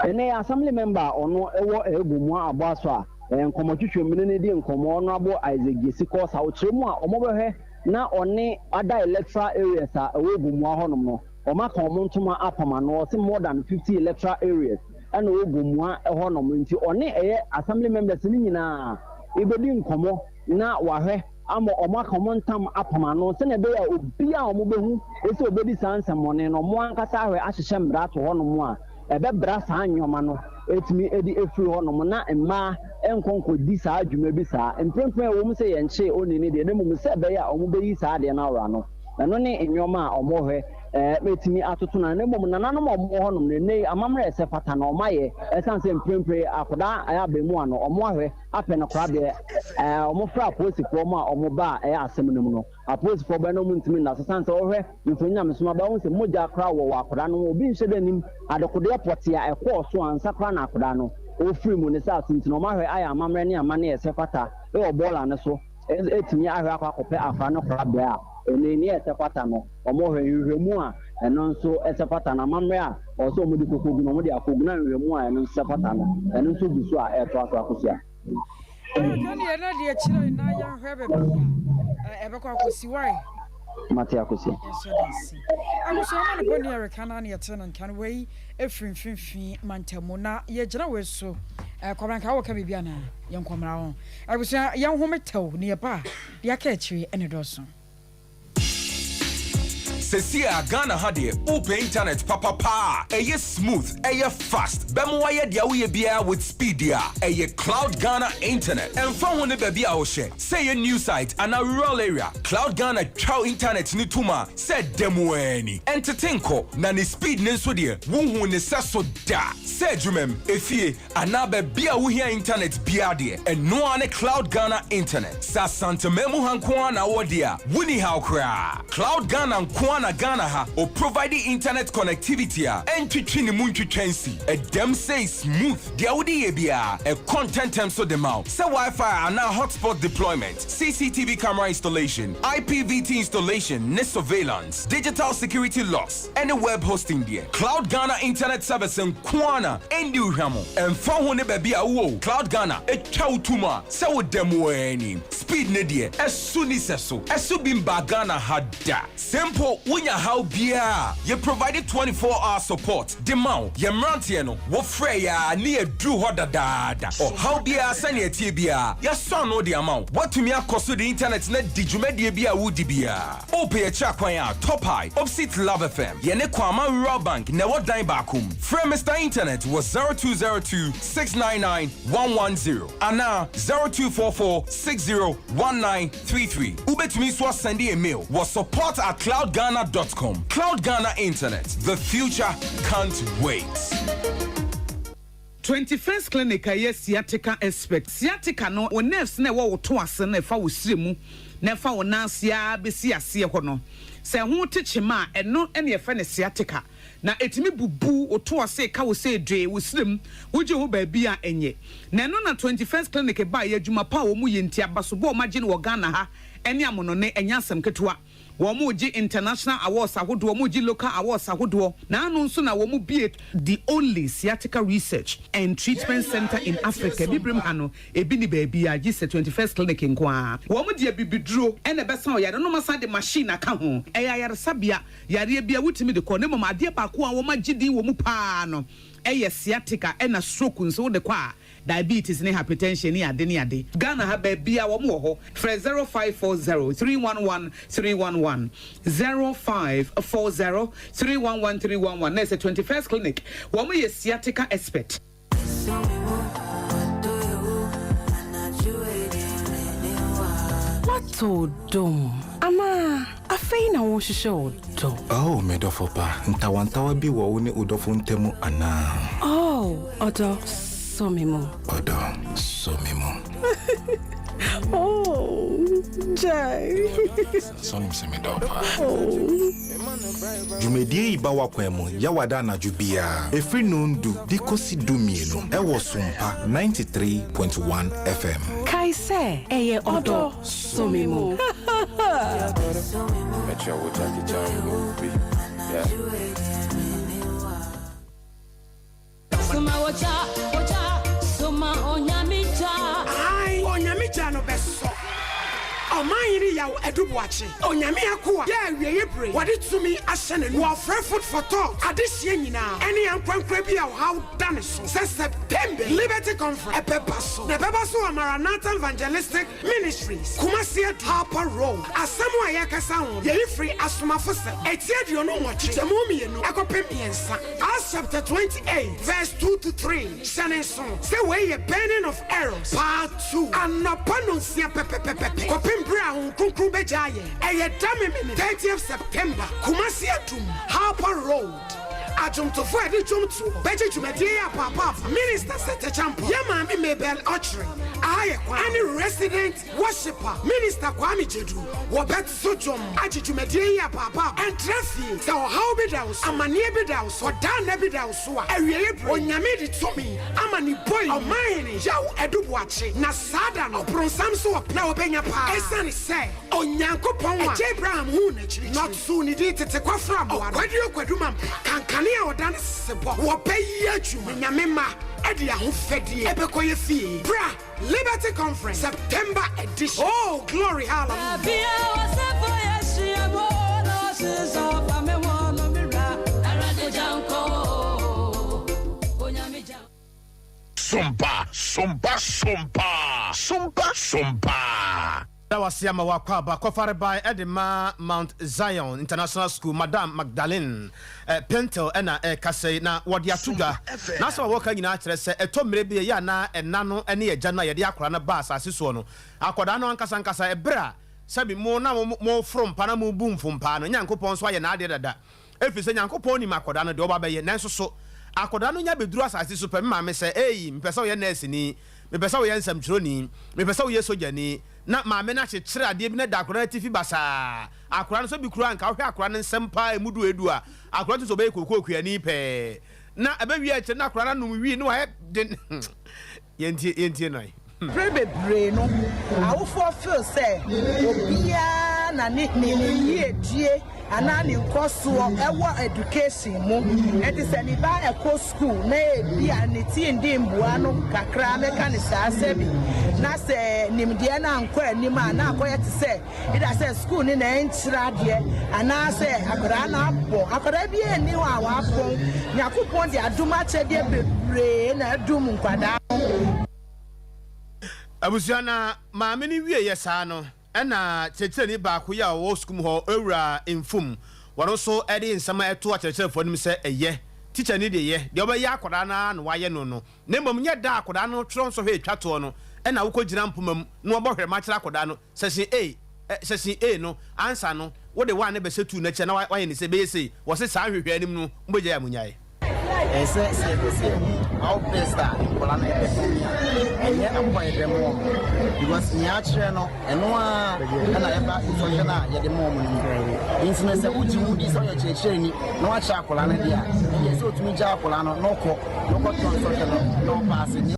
ene assembly member ɔno ɛwɔ gumwa aboaso a nkɔmɔtwitwe mmene ne di nkɔmɔ no abo Isaac Gesiko sa okyerɛ mu a ɔmo bɛhwɛ na ɔne ada electoral areas a ɛwɔ gumwa hɔnom no ɔma ka ɔmo ntoma apama no ɔse more than 50 electoral areas ɛna ɛwɔ gumwa hɔnom nti ɔne ɛyɛ assembly members ne nyinaa ibedi nkɔmɔ na wahwɛ ama ɔmo aka ɔmo ntam apama no sɛ na ɛbɛyɛ obi a ɔmo bɛhu ɛsɛ obedi saa nsɛmɔne no ɔmo ankasa ahwɛ ahyehyɛ mbra ato hɔnom a ɛbɛbra saa nneɛma no etimi edi efiri hɔnom na mmaa nkɔnkɔdi saa adwuma bi saa mprempren wɔn sɛ yɛnkyɛ oni ne deɛ ne mu sɛ ɛbɛyɛ a ɔmo bɛyi saa deɛ na awura no ɛno ne nneɛma a ɔmo hwɛ metimi atoto na ne mmom nananom ɔmo hɔnom ne nei amammerɛ ɛsɛ fata na ɔmo ayɛ ɛsan sɛ mprempren akoda ɛyɛ abɛmu ano ɔmo ahwɛ apɛ no kora deɛ ɔmo fra apolisifoɔ mu a ɔmo ba ɛyɛ asɛm no mu no apolisifoɔ bɛ no mu ntumi na sesan sɛ ɔhwɛ mfonyin amesoma ba wɔn sɛ mogya kora wɔ akoda no obi nhyɛ dɛ nim adekodeɛ pɔte a ɛkɔɔ so ansa kora na akoda no ofiri mu ne sɛ asunti na ɔmo ahwɛ ayɛ amammerɛ ne amane ɛsɛ fata ɛwɔ bɔɔla no so etimi ahwɛ akɔ akɔpɛ afa no kora bɛɛ a eneni ɛsɛfata no ɔmo hwɛ nhwehwɛmu a ɛno nso ɛsɛfata na amammerɛ a ɔsɛ ɔmo de kokogu na ɔmo de akogu na nhwehwɛmu a ɛno nso sɛfata no ɛno nso gu so a ɛto aso akosia ɛna deɛ kyerɛ na yɛhwɛ baabi a ɛbɛkɔ akosi wae mate akosia akosua ma ne bɔne ɛreka na ne yɛte no nka no wei ɛfiri mfimfini mantamu na yɛgyina wei so kɔbranka wɔ ka biribi anaa yɛnkɔmmra ho akosua yɛnhome tɛw ne yɛba a deɛ aka akyiri ɛne dɔso Sesia Ghana hadie open internet papa eye smooth eye fast bemo waye dia we bia with speed dia eye Cloud Ghana internet and from one baby a wo hye say a new site and a rural area Cloud Ghana chow internet ni tuma said demo ani entertainko na ni speed ne so de wo ne saso da say dwumem efie anabe bia wo hia internet bia de and no ane Cloud Ghana internet sa santa memu hanko na wo dia wuni how kra Cloud Ghana na Ghana ha or providing internet connectivity and twitchini muntwitwensi a dem say smooth dia wodi ebia a content term so the mouth say Wi-Fi and now hotspot deployment CCTV camera installation IPVT installation net surveillance digital security locks and a web hosting there Cloud Ghana internet service and kwana endi uhamo and phone ne baby a wo Cloud Ghana e twa utuma say wo dem weni speed ne die esuni seso esubimba Ghana hada simple Wunya how bia you provided 24-hour support demau ye mrantie no wo frɛ ya ne adru ho dadaada or how bia sane atie bia ya son no de amount watumi akoso the internet na digumedie bia wudi bia ope ye cha kwan ya top high opposite Love FM ye ne kwama rural bank na wo dan bakum frɛ Mr Internet was 0202 699 110 ana 0244601933 ubetumi so send a mail was support@cloudghana.com. Cloud Ghana Internet. The future can't wait. 21st Clinic SCIATICA expert. SCIATICA no o nerves na wo to ase na fa wo siremu na fa wo nansia besi ase ho no. Se ho techima eno ene ye fa ne SCIATICA. Na etimi bubu o to ase ka wo se dwe wo sirem wo je ho ba bia enye. Na no na 21st Clinic ba ye adwuma pa wo mu ye ntia baso bo magye no wo Ghana ha ene amono ne enya asem ketewa. Womuji international awards ahodo womuji local awards ahodo na anu nso na womu be the only sciatica research and treatment center in Africa bibrim hano ebi ni baby a gise 21st clinic nkoa womu de bibiduro ene besa o yare no masa de machine aka ho eya yare sabia yare bia wutimi de ko ne mama ade ba ko a womagidi womu pa no eye sciatica ena stroke nso de kwa diabetes ne hypertension ni ade Ghana ha ba bia wo mo ho 0540311311 0540311311 na 21st clinic wo mo ye sciatica expert what to do ama afei na wo hwehwɛ wo dɔ. Oh, me dɔfo pa. Ntawantawa bi wɔ wo ne udɔfo ntemu ana. Oh, ɔdɔ so me mo. Ɔdɔ so me mo. Oh, Jai. Sonim se me dɔ pa. Jumedie iba wa kwemu yawada na jubia. Efri nundu dikosi dumienu. Ewo Sompa 93.1 FM. Kaise eye odo somimo. Metro will take it down movie. Yeah. Suma wacha suma onyamija. Ai onyamija no beso. Omayiri yawo edubuachi onyame akoa ya wieye bre wade tumi ahye ne wo frɛ food for thought adehye nyina ene yankwankwa bi a how done so September Liberty Conference epepaso na bebaso Maranatha Evangelistic Ministries KUMASI Harper Road asamo ayakasa ho ye free asomafo se etiadio no nwoche temumi no akopem yensa Acts chapter 28 verse 2 to 3 Shaneson say we ye burning of arrows part 2 anapano sia pepepepe kopem Brown Kunkru Bejaye, a 30th September, KUMASI Harper Road. Ajum to Freddy Jum to Betty to Media Papa, Minister Sete Champ, Yamami Mabel Archery, any resident worshipper, Minister Kwame Jedu, Wabet Sojum, Aji to Media Papa, and Traffic, so how be those, Amani Bedaus, or Dan Nebidaus, a real or Yamidi to me, Amani boy, or mine, Yao Edu watching, Nasada, or Pronsamso, or Plow Pa, Esan say, on Yanko Poma, J. Brown Moonage, not soon it is a quafram, or Quadumam, can or dance sebo wo pay you nyamema edia ho fedie ebekoye fie bra Liberty Conference September edition. Oh glory hallelujah. Sompa That was Yama Wakwaba, covered by Edema Mount Zion International School, Madame Magdalene Pentel, and Kase, na Wadiatuga. Nasa Waka United said, a Tom Rebbe Yana, and Nano, and near Jana Yadiakrana Bass, as his one. Akodano and Kasankasa, a bra, Sabi more from Panamu boom from Pano, Yanko Ponsway and Adia that. If you say Yanko Pony Makodano, Doba Bay, Nanso so. Akodano Yabi Druas as the Superman, say, hey, Peso Yanesini, me Peso Yansam Troni, me Peso Yesojani. Na maame na kyekyere ade bi na da akora tifi basa akora no so bi kura nka hwe akora no nsempa emudu edu a akora to so be kokokuani pe na abawi a kye na akora na num wi no ha yenti no bebre no awofo feel say obia na ne yie ana ni nkoso ewo education mu edi se ni ba eko school na ebi aniti ndi mbua no kakra meka ni saase bi na se nimde na anko anim ana akoye te se ida se school ni na enchira de ana se akora na apo akora bi eni wa apo yakopon de aduma chede bebre na adum nkwada abusiana maame ni wie yesa no ena cheche ni ba ko ya wo school ho ewura infum woro so edi nsama eto a cheche fo nim se eye teacher ni de ye de oba ya akoda na no waye no no na mmom nye da akoda no tro so hwe twato no ena wo ko gina mpomam no obo hwe ma kira akoda no session A no answer no wo de one be setu na che na waye ni se be se wo se sa hwehwe anim no mboje ya munyae ese how best that kola na enye na boy dem mo because nyachre no eno a na eba so na ye dem mo ni insine se uti mudi so ye chechire ni no a cha kola na dia ye so tumi ja kola no no ko ton so no pass ni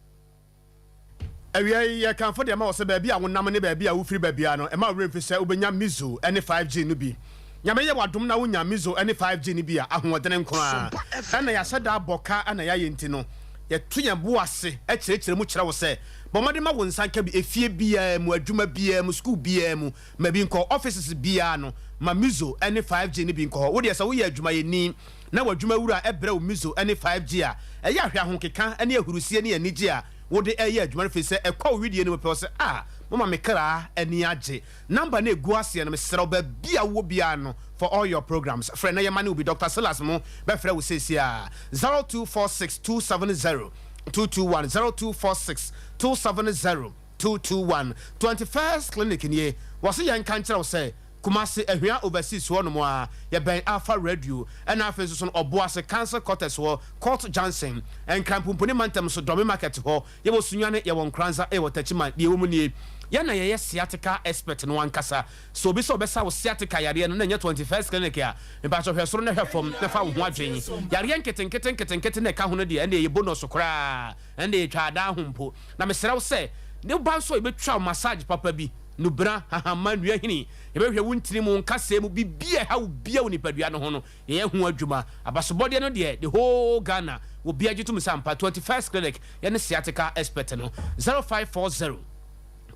awia ye kan for de ma wo se ba bi a wonam ne ba bi a wo firi ba bia no e ma wo refi se obenya mizo ene 5G no bi nyame ye wadom na wonya mizo ene 5G ni bia ahoodene nko a ana ya sada boka ana ya yenti no ye tunya boase e kirekire mu kire wo se bomade ma wonsanka bi efie bia mu adwuma bia mu school bia mu ma bi nko offices bia no ma mizo ene 5G ni bi nko wo de se wo ye adwuma ye ni na wadwuma wura ebre wo mizo ene 5G a e ya hwe ahokeka ene ahurusie ne anigye a wo de eye adwuma fe se e kwa video ni mo pe se mama mekra eni age number na egu ase no mesere oba bia wo bia no for all your programs friend na yemane will be Dr. Silas mo be frɛ wo sesia 0246270221 0246270221 21st clinic ni wo se yan kan kyerɛ wo se Kumasi ehwia overseas wo no mo a ye ben Alpha Radio and afenso so oboase cancer quarters ho Court Johnson and Krampumpuni mantem so Domi Market ho ye wo sunwane ye won kranza e wo tachima de wo mu nie ya na ye sciatica expert no ankasa so bi so obesa wo sciatica yare no na nya 21st clinic ya me ba so hwesoro na hwefom na fa wo ho adwen yare nketen na ka ho no de ene ye bonus kra ene ye twa da hompo na me sere wo se ne ba so e betwa massage papa bi no bra hahama nua hini e be hwe wuntiri mu nkase mu bibia ha ubia wo nipadua no ho no ye ho adwuma abasobode no de the whole Ghana wo bia gitum sampa 21st clinic ye ne sciatica expert no 0540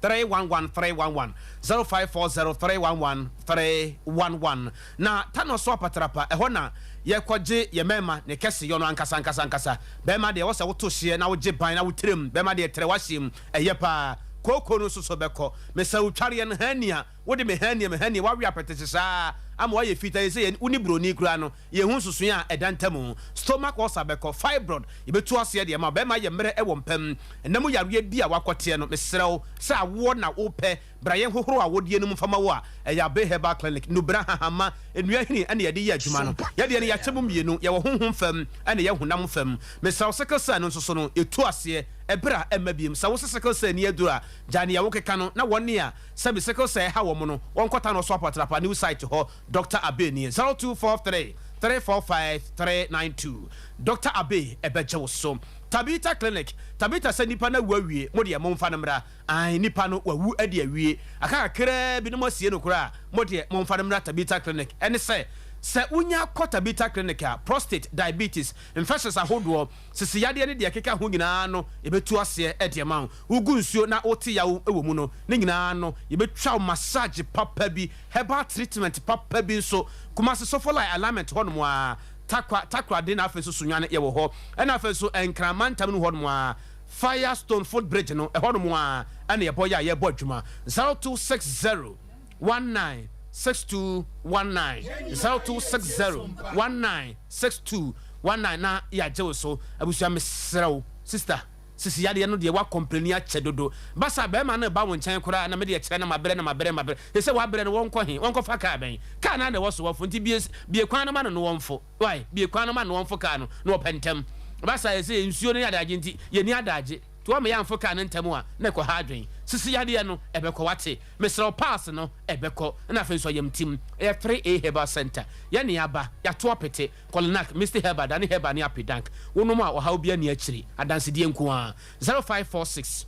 311 0540 311 na tano so patrapa e ho na ye kwaje ye mema ne kese yo no ankasa bema de wo se wo to hye na wo je ban na wo tirem bema de tere wahyem eye pa koko no so beko me sa utware no hania wo de me hania wa wi apetese saa ama wa ye fita ye se uni broni kura no ye hu susu a edantamu stomach ulcer beko fibroid ye betu ase de ma bema ye mere e wo mpam enam yare bi a wakote no me serew sa wo na wo pe bra ye hohoro a wodie no mfama wo a ya be herbal clinic no bra hahama enua hini ene ye de ye adwuma no ye de ne ya chebum mienu ye wo honhom fam ene ye honam fam me serew sekasa no so no etu ase ebra emabiem sa wo sekasa ni adura jani ya wo keka no na woni a sabi sekasa ha wo mo no won kwata no so apatrapa new site ho Dr. Abe ni 0243 345 392 Dr. Abe ebeje so Tabita Clinic Tabita se nipa na wawie mo de momfa no mra ai nipa no wawu ade awie aka kra bi no mosie no kra mo de momfa no mra Tabita Clinic ene se unya Tabita Clinic a prostate diabetes infections ahodo sisi yade ne de keka ho nyina no ebetu ase ede ma ugu nsuo na oti ya ewo mu no ne nyina no ebetwa massage papa bi herbal treatment papa bi so kumase sofolai alignment hono a takwa de na afeso sunwane ye wo ho na afeso enkramantam no hono a Firestone footbridge no e hono a na ye boya ye bo adwuma 0260 19 6219 0260 19 6219 na ya jewo so abusia mesrew sister sisi yade no de wa complain a chedodo basa be ma na ba won chan kura na me de kire na mabere ese wa bere no wonko he wonko fa ka ben ka na wo so wofo nti bie kwan no ma no wonfo why bie kwan no ma no wonfo ka no no pentem basa ese nsuo no ya daje nti ye ni adaje to me ya mfo ka no ntemu a na ko ha adwen sisi yade no ebeko wate mesrew pass no ebeko na fe so yam tim 3A Herbal Center ya ni aba ya to apete kolonak Mr. Herbal dani Herbal ni apedank wono ma o ha obia ni akiri adanse die nko a 0546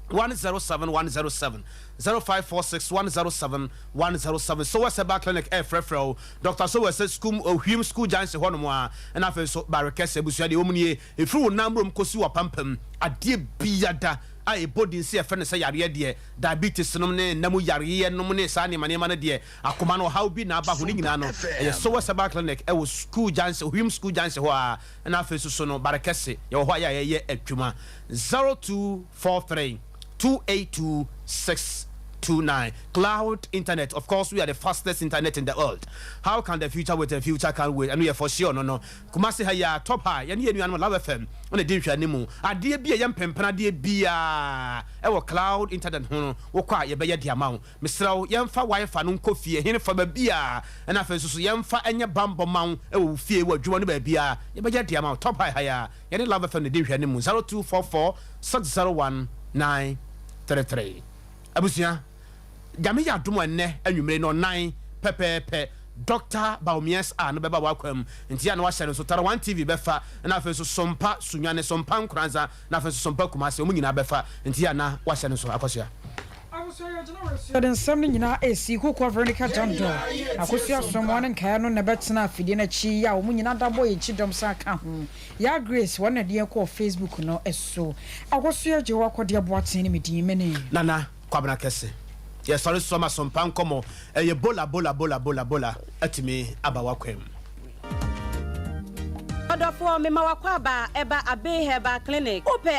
107 107 0546 107 107 so what's about clinic frefro Dr. so was school him school janse hono mo a na fe so barekese busua de omunie efru number kosi wa pampam ade biada ai body nse e fene se yare de diabetes no ne namu yare no ne sa ne mane mane de akoma no how bi na aba ho ni nyina no so what's about clinic e was school janse him school janse ho a na fe so no barekese ye ho ya ye adwuma 0243 282-629 Cloud Internet. Of course, we are the fastest internet in the world. How can the future wait? The future can't wait. And we are for sure. No. Kumasi haya top high. Yani yenu anu Love FM. One day share nimu. Adie biya yam pempana adie biya. Ewo Cloud Internet hono. Wokwa ye beya diamau. Misrao yamfa wifi no kofie. Hine fa biya. Na fa susu yamfa enya bambo mau. Ewo fie wo dwuma no ba biya. Ye beya diamau. Top high haya. Yani Love FM ne day share nimu 0244 601 933 abusia jami ya dumo enne anwumre no 9 pepepe Dr. Baumies no beba wakwam nti ya no wahyere so tara 1 TV befa na afa so sompa sunwane sompa nkranza na afa so sompa kumase omu nyina befa nti ya na wahyere so akosia den samne nyina esi kokwa vernica jando akosia somwane nkaa no na betena afide na chi ya omu nyina dabo ye chidom sa ka ho ya Grace wona de ko Facebook no eso akosia je wakode aboaten ni medin mene nana kwabna kese ye sorry so ma sompa nkomo ye bola atimi aba wakwam odofo me ma wakwa ba eba Abe Herbal Clinic ope